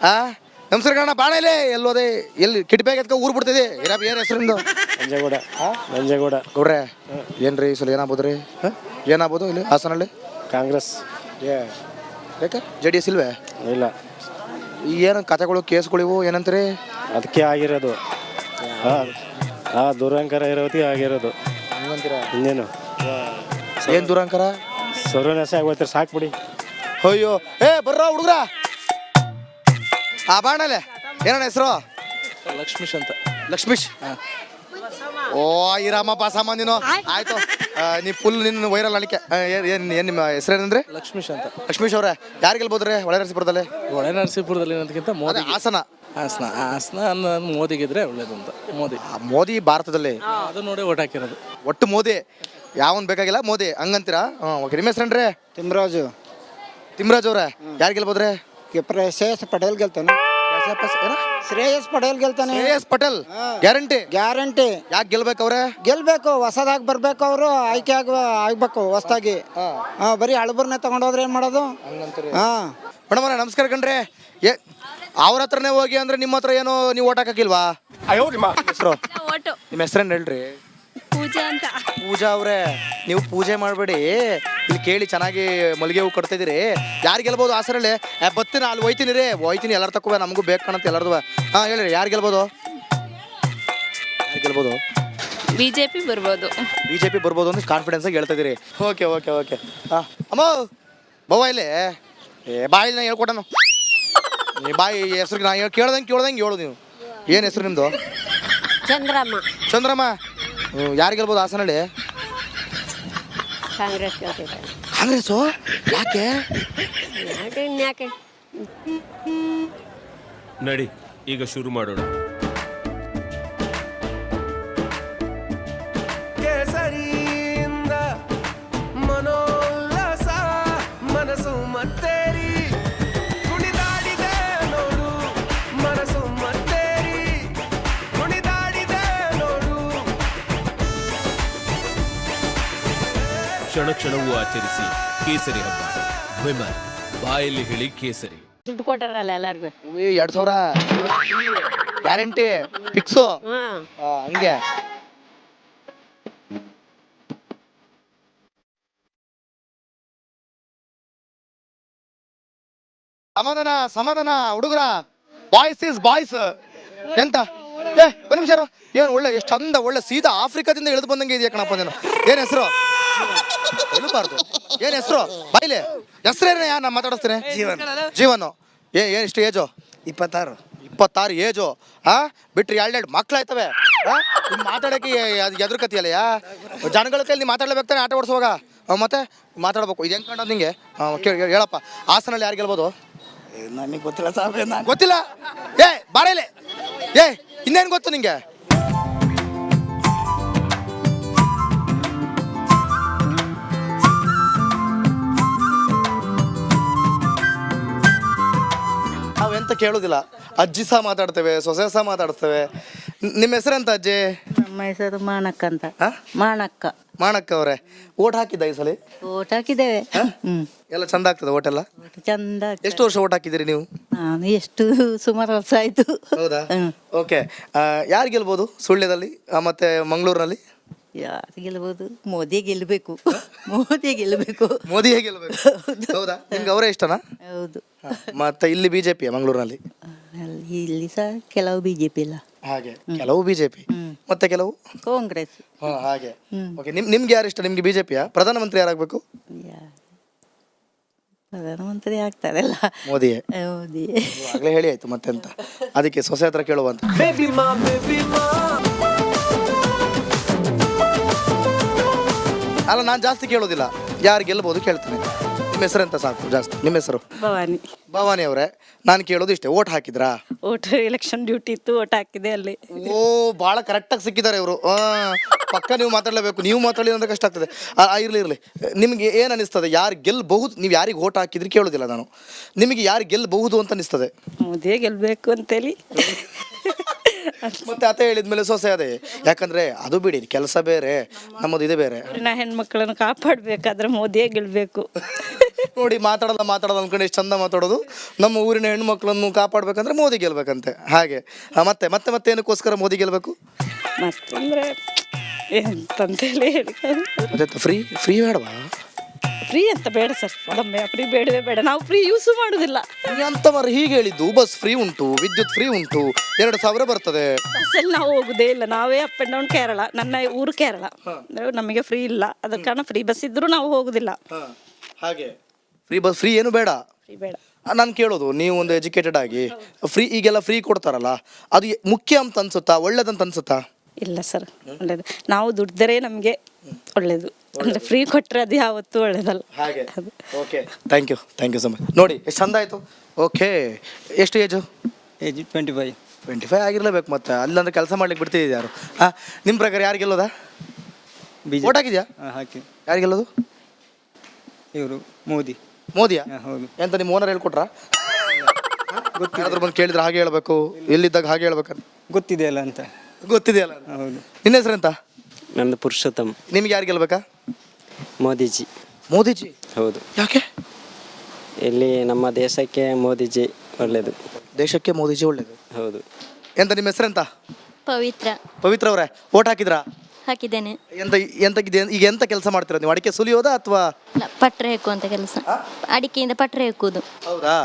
ನಮಸ್ಕಾರ ಕಣ ಬಾಣಲೆ ಎಲ್ಲೋದೆ ಎಲ್ಲಿ ಕಿಟ್ಬ್ಯಾಗ ಎತ್ಕ ಊರ್ ಬಿಡ್ತಿದೆ ಏನ್ ಹೆಸರಿಂದು ನಂಜೇಗೌಡ ಗೌಡ್ರೆ ಏನ್ರಿ ಈ ಸಲ ಏನಾಗ್ಬೋದ್ರಿ ಏನಾಗ್ಬೋದು ಇಲ್ಲಿ ಹಾಸನಲ್ಲಿ ಕಾಂಗ್ರೆಸ್ ಯಾಕೆ JDS ಇಲ್ವೇ ಇಲ್ಲ ಏನು ಕಥೆಗಳು ಕೇಸ್ಗಳಿವು ಏನಂತೀರಿ ಅದಕ್ಕೆ ಆಗಿರೋದು ದುರಂಕಾರ ಇರೋತಿ ಆಗಿರೋದು ಹಂಗಂತೀರ ಇನ್ನೇನು ಏನ್ ದುರಂಕಾರ ಸರ್ವನಾಶ ಆಗೋಯ್ತಾರೆ ಸಾಕ್ಬಿಡಿ ಅಯ್ಯೋ ಬರ್ರ ಹುಡುಗ್ರ ಬಾಣಲೆ ಏನಣ್ಣ ಹೆಸರು ಲಕ್ಷ್ಮೀಶ್ ಅಂತ ಲಕ್ಷ್ಮೀಶ್ ಓ ಈ ರಾಮಪ್ಪ ಸಾಮಾನ್ಯನು ಆಯ್ತು ನೀ ಫುಲ್ ನಿನ್ನ ವೈರಲ್ ಅಳಿಕೆ ಏನ್ ನಿಮ್ಮ ಹೆಸರೇನಂದ್ರೆ ಲಕ್ಷ್ಮೀಶ್ ಅಂತ ಲಕ್ಷ್ಮೀಶ್ ಅವ್ರೆ ಯಾರು ಗೆಲ್ಬೋದ್ರಿ ಒಳ್ಳೆ ನರಸೀಪುರದಲ್ಲಿ ಒಳೆ ನರಸೀಪುರದಲ್ಲಿ ಅನ್ನೋದಕ್ಕಿಂತ ಮೋದಿ ಹಾಸನ ಹಾಸನ ಮೋದಿಗಿದ್ರೆ ಒಳ್ಳೇದು ಅಂತ ಮೋದಿ ಭಾರತದಲ್ಲಿ ಅದು ನೋಡಿ ಓಟ್ ಹಾಕಿರೋದು ಒಟ್ಟು ಮೋದಿ ಯಾವನ್ ಬೇಕಾಗಿಲ್ಲ ಮೋದಿ ಹಂಗಂತೀರಾ ಓಕೆ ನಿಮ್ಮ ಹೆಸರೇನ್ರಿ ತಿಮ್ರಾಜ್ ಅವ್ರೆ ಯಾರು ಗೆಲ್ಬೋದ್ರಿ ಶ್ರೇಯಸ್ ಪಟೇಲ್ ಗೆಲ್ತಾನೆ ಶ್ರೇಯಸ್ ಪಟೇಲ್ ಗೆಲ್ತಾನೆ ಶ್ರೇಯಸ್ ಪಟೇಲ್ ಗ್ಯಾರಂಟಿ ಯಾಕೆ ಗೆಲ್ಬೇಕವ್ರೆ ಗೆಲ್ಬೇಕು ಹೊಸದಾಗಿ ಬರ್ಬೇಕು ಅವರು ಆಯ್ಕೆ ಆಗ್ಬೇಕು ಹೊಸದಾಗಿ ಬರೀ ಹಳಬರ್ನೇ ತಗೊಂಡೋದ್ರೆ ಏನ್ ಮಾಡೋದು ಮೇಡಮ್ ನಮಸ್ಕಾರ ಕಣ್ರಿ ಅವ್ರ ಹತ್ರನೇ ಹೋಗಿ ಅಂದ್ರೆ ನಿಮ್ಮ ಹತ್ರ ಏನೋ ನೀವು ಓಟ್ ಹಾಕಕ್ಕಿಲ್ವಾ ಹೆಸರು ನಿಮ್ಮ ಹೆಸರೇನು ಹೇಳ್ರಿ ಪೂಜಾ ಅವ್ರೆ ನೀವು ಪೂಜೆ ಮಾಡಬೇಡಿ ಇಲ್ಲಿ ಕೇಳಿ ಚೆನ್ನಾಗಿ ಮಲ್ಲಿಗೆ ಹೂ ಕಟ್ತಾ ಇದೀರಿ ಯಾರು ಗೆಲ್ಬೋದು ಹಾಸನಲ್ಲಿ ಬತ್ತೀನಿ ಅಲ್ಲಿ ಹೋಯ್ತೀನಿ ಎಲ್ಲರ ತಕ್ಕೂ ನಮಗೂ ಬೇಕು ಕಾಣಂತ ಎಲ್ಲರದು ಹೇಳ್ರಿ ಯಾರು ಗೆಲ್ಬೋದು ಬಿಜೆಪಿ ಬರ್ಬೋದು ಅಂತ ಕಾನ್ಫಿಡೆನ್ಸ್ ಆಗಿ ಹೇಳ್ತಾ ಇದೀರಿ ಓಕೆ ಅಮ್ಮ ಬವ್ವ ಇಲ್ಲಿ ಬಾಯಿಲಿ ನಾ ಹೇಳ್ಕೊಟ್ಟನು ಬಾಯಿ ಹೆಸ್ರಿಗೆ ನಾ ಕೇಳ್ದಂಗೆ ಹೇಳು ನೀವು ಏನು ಹೆಸರು ನಿಮ್ಮದು ಚಂದ್ರಮ್ಮ ಯಾರು ಗೆಲ್ಬೋದು ಹಾಸನಲ್ಲಿ ಕಾಂಗ್ರೆಸ್ಸು ಯಾಕೆ ನಡಿ ಈಗ ಶುರು ಮಾಡೋಣ ಕೇಸರಿಯಿಂದ ಮನೋಲ್ಲಾಸ ಮನಸ್ಸು ಮತ್ತೇರಿ ಕುಣಿದಾಡಿದೆ ನೋಡು ಮನಸ್ಸು ಮತ್ತೇರಿ ಕುಣಿದಾಡಿದೆ ನೋಡು ಕ್ಷಣವೂ ಆಚರಿಸಿ ಕೇಸರಿ ಹಬ್ಬ ವಿಮಲ್ ಬಾಯಲ್ಲಿ ಹೇಳಿ ಕೇಸರಿ ದುಡ್ಡು ಕೊಟ್ಟಾರಲ್ಲ ಎಲ್ಲಾರ್ಗು 2000 ಗ್ಯಾರಂಟಿ ಫಿಕ್ಸು ಹಂಗೆ ಸಮಾಧಾನ ಹುಡುಗರ ಬಾಯ್ಸ್ ಎಂತ ಒಂದ್ ನಿಮಿಷ ಏನು ಒಳ್ಳೆ ಎಷ್ಟು ಚಂದ ಒಳ್ಳೆ ಸೀದಾ ಆಫ್ರಿಕಾದಿಂದ ಇಳಿದು ಬಂದಂಗೆ ಇದೆಯಾ ಕಣಪ್ಪ ನೀನು ಏನ್ ಹೆಸರು ಇಳಬಾರ್ದು ಏನ್ ಹೆಸರು ಬಾಯ್ಲೆ ಹೆಸರೇನ ನಾ ಮಾತಾಡಿಸ್ತೇನೆ ಜೀವನು ಎಷ್ಟು ಏಜು 26 ಏಜು ಬಿಟ್ರಿ 2 ಮಕ್ಳು ಆಯ್ತವೆ ಮಾತಾಡಕ್ಕೆ ಅದು ಎದುರ್ಕತಿಯಲ್ಲ ಜನಗಳ ಕೈಲಿ ನೀ ಮಾತಾಡ್ಲೇಬೇಕು ತಾನೆ ಆಟ ಓಡಿಸುವಾಗ ಮತ್ತೆ ಮಾತಾಡ್ಬೇಕು ಇದು ಹೆಂಗ್ ಕಂಡದ್ ನಿಂಗೆ ಹೇಳಪ್ಪ ಹಾಸನಲ್ಲಿ ಯಾರು ಗೆಲ್ಬೋದು ನನಗೆ ಗೊತ್ತಿಲ್ಲ ಸಾಹೇಬ್ರೆ ಗೊತ್ತಿಲ್ಲ ಬಾರೇಲೆ ಇನ್ನೇನು ಗೊತ್ತು ನಿಂಗೆ ನಾವೆಂತ ಕೇಳೋದಿಲ್ಲ ಅಜ್ಜಿ ಸಹ ಮಾತಾಡ್ತೇವೆ ಸೊಸೆ ಸಹ ಮಾತಾಡ್ತೇವೆ ನಿಮ್ಮ ಹೆಸರೆಂತ ಅಜ್ಜಿ ನಮ್ಮ ಹೆಸರು ಮಾಣಕ್ಕ ಅಂತ ಮಾಣಕ್ಕ ಅವರೇ ಓಟ್ ಹಾಕಿದ್ದ ಈ ಸಲ ಓಟ್ ಹಾಕಿದ್ದೇವೆ ಎಲ್ಲ ಚಂದ ಆಗ್ತದೆ ಓಟ್ ಎಲ್ಲ ಚಂದ ಎಷ್ಟು ವರ್ಷ ಓಟ್ ಹಾಕಿದ್ದೀರಿ ನೀವು ನಾನು ಎಷ್ಟು ಸುಮಾರು ವರ್ಷ ಆಯ್ತು ಹೌದಾ ಓಕೆ ಯಾರು ಗೆಲ್ಬೋದು ಸುಳ್ಯದಲ್ಲಿ ಮತ್ತೆ ಮಂಗಳೂರಿನಲ್ಲಿ ಯಾರು ಗೆಲ್ಬಹುದು ಮೋದಿ ಗೆಲ್ಬೇಕು ಮೋದಿಯೇ ಗೆಲ್ಬೇಕು ಹೌದಾ ನಿಮ್ಗೆ ಅವರೇ ಇಷ್ಟನಾ ಹೌದು ಮತ್ತೆ ಇಲ್ಲಿ ಬಿಜೆಪಿ ಮಂಗಳೂರಿನಲ್ಲಿ ಇಲ್ಲಿ ಸಹ ಕೆಲವು ಬಿಜೆಪಿ ಇಲ್ಲ ಹಾಗೆ ಕೆಲವು ಬಿಜೆಪಿ ಮತ್ತೆ ಕೆಲವು ಕಾಂಗ್ರೆಸ್ ಹಾಗೆ ಓಕೆ ನಿಮ್ಗೆ ಯಾರು ಇಷ್ಟ ನಿಮ್ಗೆ ಬಿಜೆಪಿಯ ಪ್ರಧಾನಮಂತ್ರಿ ಯಾರಾಗಬೇಕು ಪ್ರಧಾನಮಂತ್ರಿ ಆಗ್ತಾರಲ್ಲ ಮೋದಿಯೇ ಆಗ್ಲೇ ಹೇಳಿ ಆಯ್ತು ಮತ್ತೆಂತ ಅದಕ್ಕೆ ಸೊಸೆ ಹತ್ರ ಕೇಳುವಂತ ಅಲ್ಲ ನಾನು ಜಾಸ್ತಿ ಕೇಳೋದಿಲ್ಲ ಯಾರು ಗೆಲ್ಬಹುದು ಕೇಳ್ತೀನಿ ನಿಮ್ಮ ಹೆಸರೆಂತ ಸಾಕು ಜಾಸ್ತಿ ನಿಮ್ಮ ಹೆಸರು ಭವಾನಿ ಅವರೇ ನಾನು ಕೇಳೋದು ಇಷ್ಟೇ ಓಟ್ ಹಾಕಿದ್ರಾ ಓಟ್ ಎಲೆಕ್ಷನ್ ಡ್ಯೂಟಿ ಇತ್ತು ಓಟ್ ಹಾಕಿದೆ ಅಲ್ಲಿ ಓ ಭಾಳ ಕರೆಕ್ಟಾಗಿ ಸಿಕ್ಕಿದ್ದಾರೆ ಇವರು ಪಕ್ಕ ನೀವು ಮಾತಾಡಲೇಬೇಕು ನೀವು ಮಾತಾಡಿ ಅಂದ್ರೆ ಕಷ್ಟ ಆಗ್ತದೆ ಇರಲಿ ನಿಮಗೆ ಏನು ಅನಿಸ್ತದೆ ಯಾರು ಗೆಲ್ಲಬಹುದು ನೀವು ಯಾರಿಗೆ ಓಟ್ ಹಾಕಿದ್ರಿ ಕೇಳೋದಿಲ್ಲ ನಾನು ನಿಮಗೆ ಯಾರು ಗೆಲ್ಲಬಹುದು ಅಂತ ಅನಿಸ್ತದೆ ಮೋದಿಯೇ ಗೆಲ್ಬೇಕು ಅಂತೇಳಿ ಮತ್ತೆ ಅತ ಹೇಳಿದ್ಮೇಲೆ ಸೊಸೆ ಅದೇ ಯಾಕಂದ್ರೆ ಅದು ಬಿಡಿ ಕೆಲಸ ಬೇರೆ ನಮ್ಮದು ಇದೆ ಬೇರೆ ಹೆಣ್ಮಕ್ಳನ್ನು ಕಾಪಾಡ್ಬೇಕಾದ್ರೆ ಮೋದಿಯೇ ಗೆಲ್ಬೇಕು ನೋಡಿ ಮಾತಾಡಲ್ಲ ಅನ್ಕೊಂಡು ಎಷ್ಟು ಚಂದ ಮಾತಾಡೋದು. ನಮ್ಮ ಊರಿನ ಹೆಣ್ಮಕ್ಳನ್ನು ಕಾಪಾಡ್ಬೇಕಂದ್ರೆ ಮೋದಿ ಗೆಲ್ಬೇಕಂತೆ. ಹಾಗೆ ಮತ್ತೆ ಏನಕ್ಕೋಸ್ಕರ ಮೋದಿ ಗೆಲ್ಬೇಕು? ಮತ್ತಂದ್ರೆ ಎಂತಂತೇಳಿ ಮತ್ತೆ ಫ್ರೀ ಬೇಡವಾ? ಫ್ರೀ ಅಂತ ಬೇಡ ಸರ್, ಒಮ್ಮೆ ಫ್ರೀ ಬೇಡವೇ ಬೇಡ, ನಾವು ಫ್ರೀ ಯೂಸು ಮಾಡುದಿಲ್ಲ. ಅಂತ ಮರ ಹೀಗೆ ಹೇಳಿದ್ದು. ಬಸ್ ಫ್ರೀ ಉಂಟು, ವಿದ್ಯುತ್ ಫ್ರೀ ಉಂಟು, 2,000 ಬರ್ತದೆ. ಬಸ್ಸಲ್ಲಿ ನಾವು ಹೋಗುದೇ ಇಲ್ಲ, ನಾವೇ ಅಪ್ ಅಂಡ್ ಡೌನ್ ಕೇರಳ, ನನ್ನ ಊರು ಕೇರಳ, ನಮಗೆ ಫ್ರೀ ಇಲ್ಲ, ಅದ ಕಾರಣ ಫ್ರೀ ಬಸ್ ಇದ್ರೂ ನಾವು ಹೋಗುದಿಲ್ಲ. ಹಾಗೆ ಫ್ರೀ ಏನು ಬೇಡ. ಫ್ರೀ ಬೇಡ. ನಾನು ಕೇಳೋದು, ನೀವು ಒಂದು ಎಜುಕೇಟೆಡ್ ಆಗಿ ಈಗೆಲ್ಲ ಫ್ರೀ ಕೊಡ್ತಾರಲ್ಲ, ಅದು ಮುಖ್ಯ ಅಂತ ಅನ್ಸುತ್ತಾ, ಒಳ್ಳೇದಂತ ಅನ್ಸುತ್ತಾ? ಇಲ್ಲ ಸರ್, ಒಳ್ಳೇದು. ನಾವು ದುಡ್ದರೆ ನಮಗೆ ಒಳ್ಳೇದು, ಅಂದ್ರೆ ಫ್ರೀ ಕೊಟ್ಟರೆ ಅದು ಯಾವತ್ತೂ ಒಳ್ಳೇದಲ್ಲ. ಹಾಗೆ. Okay, thank you so much. ನೋಡಿ ಎಷ್ಟು ಚಂದ ಆಯಿತು. ಓಕೆ, ಎಷ್ಟು ಏಜು? ಏಜ್ 25 ಆಗಿರ್ಲೇಬೇಕು. ಮತ್ತೆ ಅಲ್ಲಂದ್ರೆ ಕೆಲಸ ಮಾಡ್ಲಿಕ್ಕೆ ಬಿಡ್ತಿದ್ದೀವಿ ಯಾರು? ನಿಮ್ಮ ಪ್ರಕಾರ ಯಾರು ಗೆಲ್ಲೋದಾ? ಓಟ್ ಹಾಕಿದ್ಯಾ? ಹಾಕಿ. ಯಾರು ಗೆಲ್ಲೋದು? ಇವರು ಮೋದಿಯಾ? ಹೌದು. ಎಂತ ನಿಮ್ಮ ಓನರ್ ಹೇಳ್ಕೊಟ್ರಾ? ಯಾರಾದ್ರೂ ಬಂದು ಕೇಳಿದ್ರೆ ಹಾಗೆ ಹೇಳ್ಬೇಕು, ಎಲ್ಲಿದ್ದಾಗ ಹಾಗೆ ಹೇಳ್ಬೇಕಂತ ಗೊತ್ತಿದೆಯಲ್ಲ ಅಂತ. ಗೊತ್ತಿದೆಯಲ್ಲ. ಹೌದು. ನಿನ್ನ ಹೆಸರೆಂತ? ನಂದು ಪುರುಷೋತ್ತಮ್. ನಿಮ್ಗೆ ಯಾರು ಗೆಲ್ಬೇಕಾ? ಮೋದಿಜಿ. ಹೌದು. ಯಾಕೆ? ಇಲ್ಲಿ ನಮ್ಮ ದೇಶಕ್ಕೆ ಮೋದಿಜಿ ಒಳ್ಳೇದು. ದೇಶಕ್ಕೆ ಮೋದಿಜಿ ಒಳ್ಳೇದು. ಹೌದು. ಎಂತ ನಿಮ್ಮ ಹೆಸರೆಂತ? ಪವಿತ್ರ ಅವರೇ, ಓಟ್ ಹಾಕಿದ್ರಾ? ಹಾಕಿದ್ದೇನೆ. ಈಗ ಎಂತ ಕೆಲಸ ಮಾಡ್ತೀರಾ ನೀವು? ಅಡಿಕೆ ಸುಲಿಯೋದಾ ಅಥವಾ ಪಟ್ರೆ ಹೆಕ್ಕುವಂತ ಕೆಲಸ, ಅಡಿಕೆಯಿಂದ ಪಟ್ರೆ ಹೆಕ್ಕುವುದು. ಹೌದಾ?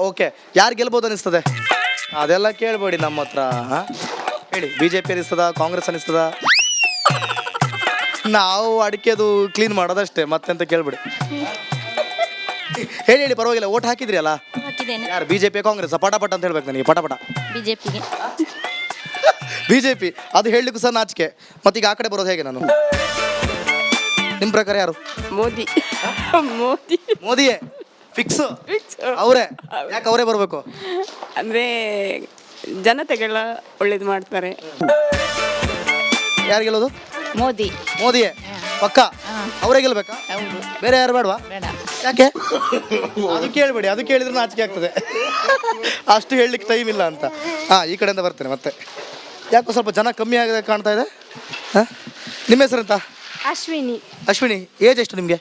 ಓಕೆ, ಯಾರು ಗೆಲ್ಬೋದು ಅನಿಸ್ತದೆ? ಅದೆಲ್ಲ ಕೇಳ್ಬೇಡಿ ನಮ್ಮ ಹತ್ರ. ಹೇಳಿ, BJP ಅನಿಸ್ತದ, ಕಾಂಗ್ರೆಸ್ ಅನಿಸ್ತದ? ನಾವು ಅಡಿಕೆದು ಕ್ಲೀನ್ ಮಾಡೋದಷ್ಟೇ, ಮತ್ತೆಂತ ಕೇಳ್ಬೇಡಿ. ಹೇಳಿ ಪರವಾಗಿಲ್ಲ. ಓಟ್ ಹಾಕಿದ್ರಿ ಅಲ್ಲ? ಹಾಕಿದ್ದೇನೆ. ಯಾರು, BJP ಕಾಂಗ್ರೆಸ್? ಪಟಾಪಟ ಅಂತ ಹೇಳ್ಬೇಕು ನನಗೆ. ಪಟಾಪಟ ಬಿಜೆಪಿಗೆ. BJP ಅದು ಹೇಳಲಿಕ್ಕೂ ಸಹ ನಾಚಿಕೆ. ಮತ್ತೀಗ ಆ ಕಡೆ ಬರೋದು ಹೇಗೆ ನಾನು? ನಿಮ್ಮ ಪ್ರಕಾರ ಯಾರು? ಮೋದಿಯೇ ಫಿಕ್ಸ್? ಅವರೇ? ಯಾಕೆ ಅವರೇ ಬರಬೇಕು? ಅಂದರೆ ಜನತೆಗೆಲ್ಲ ಒಳ್ಳೇದು ಮಾಡ್ತಾರೆ. ಯಾರು ಗೆಲ್ಲೋದು? ಮೋದಿಯೇ ಪಕ್ಕ? ಅವರೇ ಗೆಲ್ಬೇಕಾ? ಬೇರೆ ಯಾರು ಬೇಡವಾ? ಯಾಕೆ? ಅದು ಕೇಳಬೇಡಿ, ಅದು ಕೇಳಿದ್ರೆ ನಾಚಿಕೆ ಆಗ್ತದೆ. ಅಷ್ಟು ಹೇಳಲಿಕ್ಕೆ ಟೈಮ್ ಇಲ್ಲ ಅಂತ. ಈ ಕಡೆಯಿಂದ ಬರ್ತೇನೆ ಮತ್ತೆ. ಯಾಕೋ ಸ್ವಲ್ಪ ಜನ ಕಮ್ಮಿ ಆಗಿದೆ ಕಾಣ್ತಾ ಇದೆ. ನಿಮ್ಮ ಹೆಸರೆಂತ? ಅಶ್ವಿನಿ. ಏಜ್ ಎಷ್ಟು ನಿಮಗೆ?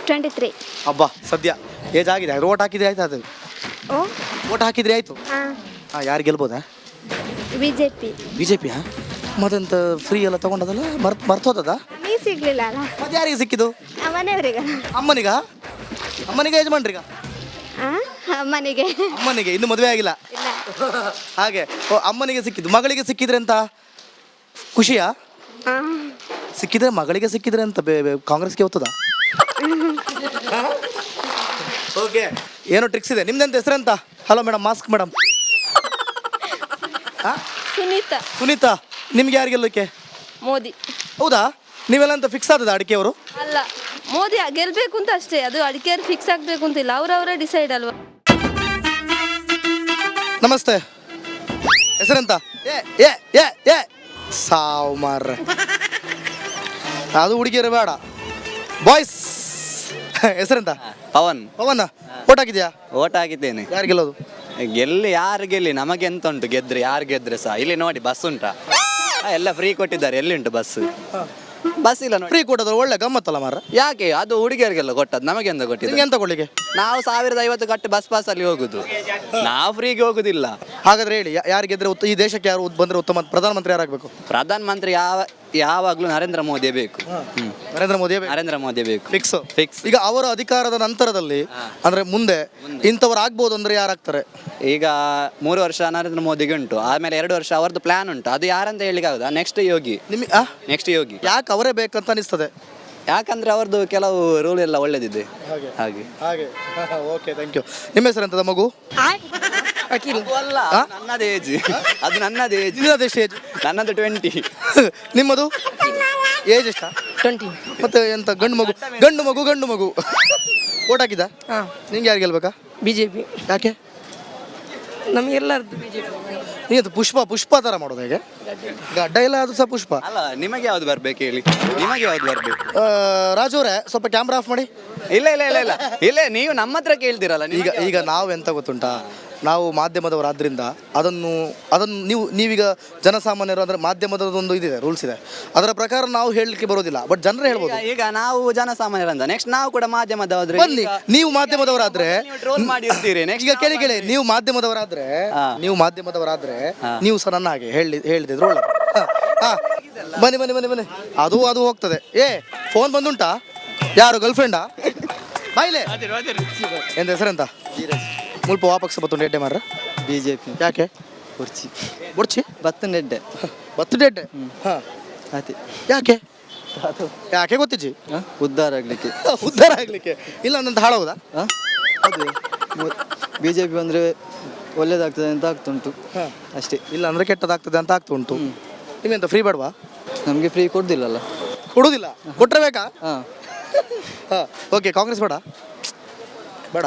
23. ಅಬ್ಬಾ, ಸದ್ಯ ಏಜ್ ಆಗಿದೆ. ಓಟ್ ಹಾಕಿದ್ರೆ ಆಯ್ತು. ಅದು ಓಟ್ ಹಾಕಿದ್ರೆ ಆಯ್ತು. ಯಾರು ಗೆಲ್ಬೋದಾ? ಬಿಜೆಪಿ. ಮತ್ತೆಂತ ಫ್ರೀ ಎಲ್ಲ ತಗೊಂಡದಲ್ಲ, ಮರ್ತೋದದ? ನೀ ಸಿಗ್ಲಿಲ್ಲ ಅಲ್ಲ? ಮತ್ತೆ ಯಾರಿಗೆ ಸಿಕ್ಕಿದ್ದು? ಮನೆಯವರಿಗ. ಅಮ್ಮನಿಗೆ ಯಜಮಾನ್ರಿಗ? ಅಮ್ಮನಿಗೆ ಇನ್ನು ಮದುವೆ ಆಗಿಲ್ಲ. ಹಾಗೆ. ಅಮ್ಮನಿಗೆ ಸಿಕ್ಕಿದ್ದು. ಮಗಳಿಗೆ ಸಿಕ್ಕಿದ್ರೆ ಅಂತ ಖುಷಿಯಾ? ಸಿಕ್ಕಿದ್ರೆ ಮಗಳಿಗೆ ಸಿಕ್ಕಿದ್ರೆ ಅಂತ ಕಾಂಗ್ರೆಸ್ಗೆ ಹೋಗ್ತದ? ಓಕೆ, ಏನೋ ಟ್ರಿಕ್ಸ್ ಇದೆ. ನಿಮ್ದಂತ ಹೆಸರೆಂತ? Hello madam, mask madam. Sunita. ನಿಮ್ಗೆ ಯಾರು ಗೆಲ್ಲೋಕೆ? ಮೋದಿ. ಹೌದಾ? ನೀವೆಲ್ಲ ಅಂತ ಫಿಕ್ಸ್ ಆದದ ಅಡಿಕೆಯವರು? ಅಲ್ಲ, ಮೋದಿ ಗೆಲ್ಬೇಕು ಅಂತ ಅಷ್ಟೇ, ಅದು ಅಡಿಕೆಯವರು ಫಿಕ್ಸ್ ಆಗ್ಬೇಕು ಅಂತಿಲ್ಲ, ಅವರವರ ಡಿಸೈಡ್ ಅಲ್ವಾ. ನಮಸ್ತೆ, ಹೆಸರೆಂತ? ಸಾವು ಮಾರ್ರೆ, ಅದು ಹುಡುಗಿಯರು ಬೇಡ, ಬಾಯ್ಸ್. ಹೆಸರೆಂತ? ಪವನ್. ಓಟ್ ಹಾಕಿದ್ಯಾ? ಓಟ್ ಹಾಕಿದ್ದೇನೆ. ಯಾರು ಗೆಲ್ಲೋದು? ಯಾರು ಗೆಲ್ಲಿ ನಮಗೆ ಎಂತ ಉಂಟು, ಗೆದ್ರೆ ಯಾರು ಗೆದ್ರೆ ಸಹ. ಇಲ್ಲಿ ನೋಡಿ ಬಸ್ ಉಂಟಾ? ಎಲ್ಲ ಫ್ರೀ ಕೊಟ್ಟಿದ್ದಾರೆ. ಎಲ್ಲಿ ಉಂಟು ಬಸ್ ಇಲ್ಲ ನೋಡಿ. ಫ್ರೀ ಕೊಟ್ಟದ್ರು ಒಳ್ಳೆ ಗಮ್ಮತ್ತಲ್ಲ ಮಾರ. ಯಾಕೆ? ಅದು ಹುಡುಗಿಯರಿಗೆಲ್ಲ ಕೊಟ್ಟದ್ದು, ನಮಗೆ ಎಂತ ಕೊಟ್ಟಿದ್ದು? ಎಂತ ಕೊಡ್ಲಿಕ್ಕೆ? ನಾವು 1050 ಕಟ್ಟಿ ಬಸ್ ಅಲ್ಲಿ ಹೋಗುದು, ನಾವು ಫ್ರೀಗೆ ಹೋಗುದಿಲ್ಲ. ಹಾಗಾದ್ರೆ ಹೇಳಿ, ಯಾರು ಗೆದ್ರೆ ಈ ದೇಶಕ್ಕೆ ಯಾರು ಬಂದ್ರೆ ಉತ್ತಮ ಪ್ರಧಾನಮಂತ್ರಿ ಯಾರಾಗಬೇಕು? ಪ್ರಧಾನಮಂತ್ರಿ ಯಾವಾಗ್ಲೂ ನರೇಂದ್ರ ಮೋದಿ ಬೇಕು. ನರೇಂದ್ರ ಮೋದಿ ಬೇಕು. ಫಿಕ್ಸ್. ಈಗ ಅವರ ಅಧಿಕಾರದ ನಂತರದಲ್ಲಿ ಅಂದ್ರೆ ಮುಂದೆ ಇಂಥವ್ರು ಆಗ್ಬೋದು ಅಂದ್ರೆ ಯಾರಾಗ್ತಾರೆ? ಈಗ 3 ವರ್ಷ ನರೇಂದ್ರ ಮೋದಿಗೆ ಉಂಟು, ಆಮೇಲೆ 2 ವರ್ಷ ಅವರದ್ದು ಪ್ಲಾನ್ ಉಂಟು. ಅದು ಯಾರಂತ ಹೇಳಿಕ್ಕೆ ಆಗುದಾ? ನೆಕ್ಸ್ಟ್ ಯೋಗಿ. ಯಾಕೆ ಅವರೇ ಬೇಕಂತ ಅನಿಸ್ತದೆ? ಯಾಕಂದ್ರೆ ಅವ್ರದ್ದು ಕೆಲವು ರೂಲ್ ಎಲ್ಲ ಒಳ್ಳೇದಿದೆ. ಹಾಗೆ. Okay, thank you. ನಿಮ್ಮ ಹೆಸರೆಂತದ ಮಗು? ನನ್ನದೇ ಏಜ್. ಅದು ನನ್ನದೇ ಏಜ್. ನನ್ನದು 20. ನಿಮ್ಮದು ಏಜ್ ಎಷ್ಟ? 20. ಮತ್ತೆ ಎಂತ ಗಂಡು ಮಗು ಓಟ್ ಹಾಕಿದ? ನಿಂಗೆ ಯಾರು ಗೆಲ್ಬೇಕಾ? ಬಿಜೆಪಿ. ಯಾಕೆ? ನಮಗೆಲ್ಲರದ್ದು ಬಿಜೆಪಿ. ನೀನು ಪುಷ್ಪ ತರ ಮಾಡೋದು ಹೇಗೆ? ಗಡ್ಡ ಇಲ್ಲ, ಅದು ಸಹ ಪುಷ್ಪ. ಅಲ್ಲ, ನಿಮಗೆ ಯಾವ್ದು ಬರ್ಬೇಕು ಹೇಳಿ? ನಿಮಗೆ ಯಾವ್ದು ಬರ್ಬೇಕು? ರಾಜು ಅವರೇ, ಸ್ವಲ್ಪ ಕ್ಯಾಮ್ರಾ ಆಫ್ ಮಾಡಿ. ಇಲ್ಲ, ನೀವು ನಮ್ಮ ಹತ್ರ ಕೇಳ್ತೀರಲ್ಲ. ಈಗ ನಾವು ಎಂತ ಗೊತ್ತುಂಟಾ, ನಾವು ಮಾಧ್ಯಮದವರಾದ್ರಿಂದ ಅದನ್ನು ನೀವೀಗ ಜನಸಾಮಾನ್ಯರು ಅಂದರೆ ಮಾಧ್ಯಮದೊಂದು ಇದಿದೆ, ರೂಲ್ಸ್ ಇದೆ, ಅದರ ಪ್ರಕಾರ ನಾವು ಹೇಳಲಿಕ್ಕೆ ಬರೋದಿಲ್ಲ, ಬಟ್ ಜನರೇ ಹೇಳ್ಬೋದು. ಈಗ ನಾವು ಜನಸಾಮಾನ್ಯರಂತ ನೆಕ್ಸ್ಟ್ ನಾವು ಕೂಡ ಮಾಧ್ಯಮದವ್ರೆ ಬನ್ನಿ, ನೀವು ಮಾಧ್ಯಮದವರಾದ್ರೆ ಟ್ರೋಲ್ ಮಾಡಿರ್ತೀರಿ ನೆಕ್ಸ್ಟ್ ಈಗ ಕೇಳಿ ನೀವು ಮಾಧ್ಯಮದವರಾದ್ರೆ ನೀವು ಸಹ ನನ್ನ ಹಾಗೆ ಹೇಳಿದ್ರು ಒಳ್ಳೆ. ಬನ್ನಿ ಅದು ಹೋಗ್ತದೆ. ಫೋನ್ ಬಂದುಂಟಾ? ಯಾರು ಗರ್ಲ್ಫ್ರೆಂಡಾ? ಬಾಯ್ಲೆ ಎಂತ ಹೆಸರೆಂತ? ಮುಲ್ಪ ವಾಪಸ್ ಬತ್ತುಂಡು ಎಡ್ಡೆ ಮಾರ್ರ BJP ಯಾಕೆ? ಬುಡ್ಚಿ ಬತ್ತುಂಡೆಡ್ಡೆ ಬತ್ತುಡೆಡ್ಡೆ ಹಾಂ ಅದೇ ಯಾಕೆ ಗೊತ್ತಿಜ್ಜಿ? ಉದ್ಧಾರ ಆಗ್ಲಿಕ್ಕೆ ಉದ್ಧಾರ ಆಗ್ಲಿಕ್ಕೆ ಇಲ್ಲ ನಂತ ಹಾಳಾಗುದಾ? ಅದೇ BJP ಬಂದ್ರೆ ಒಳ್ಳೇದಾಗ್ತದೆ ಅಂತ ಆಗ್ತುಂಟು ಅಷ್ಟೇ. ಇಲ್ಲ ಅಂದ್ರೆ ಕೆಟ್ಟದಾಗ್ತದೆ ಅಂತ ಆಗ್ತಾ ಉಂಟು. ನಿಮ್ಮೆಂತ ಫ್ರೀ ಬೇಡವಾ? ನಮಗೆ ಫ್ರೀ ಕೊಡ್ದಿಲ್ಲಲ್ಲ. ಕೊಡುದಿಲ್ಲ, ಕೊಟ್ರೆ ಬೇಕಾ? ಹಾಂ ಓಕೆ, ಕಾಂಗ್ರೆಸ್ ಬೇಡ? ಬೇಡ.